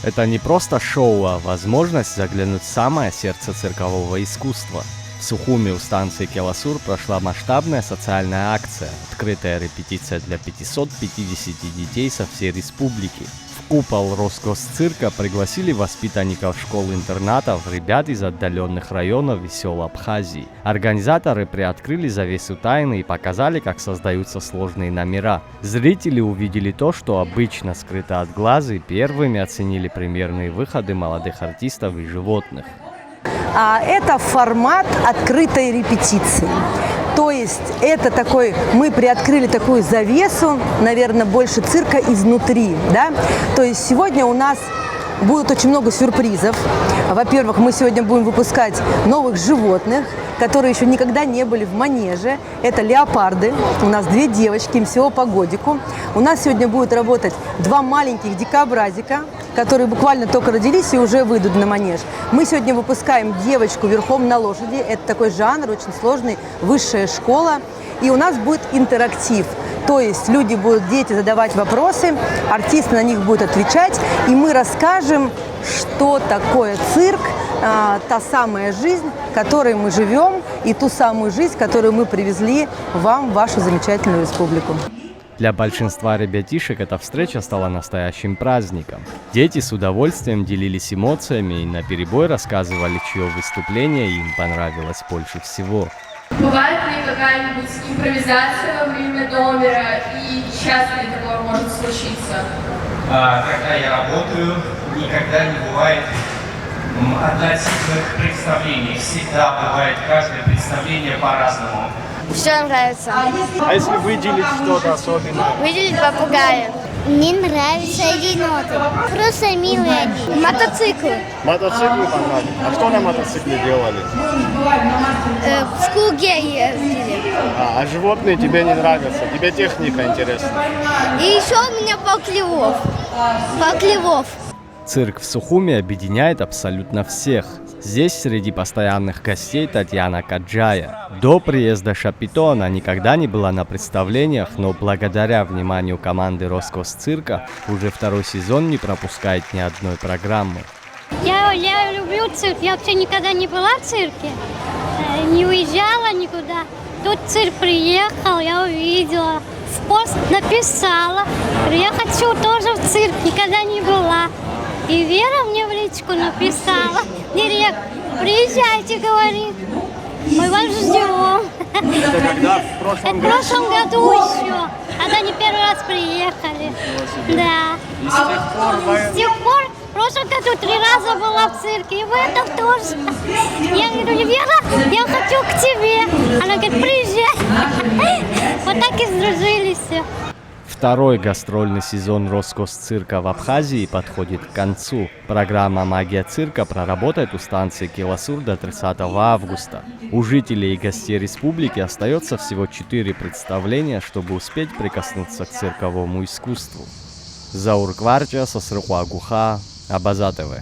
Это не просто шоу, а возможность заглянуть в самое сердце циркового искусства. В Сухуми у станции Келасур прошла масштабная социальная акция, открытая репетиция для 550 детей со всей республики. В купол Росгосцирка пригласили воспитанников школ-интернатов, ребят из отдаленных районов и сел Абхазии. Организаторы приоткрыли завесу тайны и показали, как создаются сложные номера. Зрители увидели то, что обычно скрыто от глаз, и первыми оценили примерные выходы молодых артистов и животных. Это формат открытой репетиции. То есть это такой, мы приоткрыли такую завесу, наверное, больше цирка изнутри, да? То есть сегодня у нас будет очень много сюрпризов. Во-первых, мы сегодня будем выпускать новых животных, которые еще никогда не были в манеже. Это леопарды. У нас 2 девочки, им всего по годику. У нас сегодня будут работать 2 маленьких дикобразика, которые буквально только родились и уже выйдут на манеж. Мы сегодня выпускаем девочку верхом на лошади. Это такой жанр, очень сложный, высшая школа. И у нас будет интерактив. То есть люди будут, дети, задавать вопросы, артисты на них будут отвечать, и мы расскажем, что такое цирк, та самая жизнь, в которой мы живем, и ту самую жизнь, которую мы привезли вам в вашу замечательную республику. Для большинства ребятишек эта встреча стала настоящим праздником. Дети с удовольствием делились эмоциями и наперебой рассказывали, чье выступление им понравилось больше всего. Бывает ли какая-нибудь импровизация во время номера, и часто ли такое может случиться? Когда я работаю, никогда не бывает однотипных представлений. Всегда бывает каждое представление по-разному. Все нравится. А если выделить что-то особенное? Выделить попугая. Мне нравятся еноты. Просто милые они. Мотоциклы. Мотоциклы понравились. А что на мотоцикле делали? В круге ездили. А животные тебе не нравятся? Тебе техника интересна? И еще у меня поклевов. Поклевов. Цирк в Сухуми объединяет абсолютно всех. Здесь среди постоянных гостей Татьяна Каджая. До приезда Шапито она никогда не была на представлениях, но благодаря вниманию команды Росгосцирка уже 2-й сезон не пропускает ни одной программы. Я люблю цирк. Я вообще никогда не была в цирке, не уезжала никуда. Тут цирк приехал, я увидела, в пост написала. Я хочу тоже в цирк, никогда не была. И Вера мне в личку написала, директор, приезжайте, говорит, мы вас ждем. Это когда? В прошлом году? В прошлом году еще, когда они первый раз приехали. Да. И с тех пор В прошлом году 3 раза была в цирке, и в этом тоже. Я говорю, Вера, я хочу к тебе. Она говорит, приезжай. Вот так и сдружились все. 2-й гастрольный сезон Росгосцирка в Абхазии подходит к концу. Программа «Магия цирка» проработает у станции Келасур до 30 августа. У жителей и гостей республики остается всего 4 представления, чтобы успеть прикоснуться к цирковому искусству. Заур Кварча, Сосрухуа Гуха, Абаза ТВ.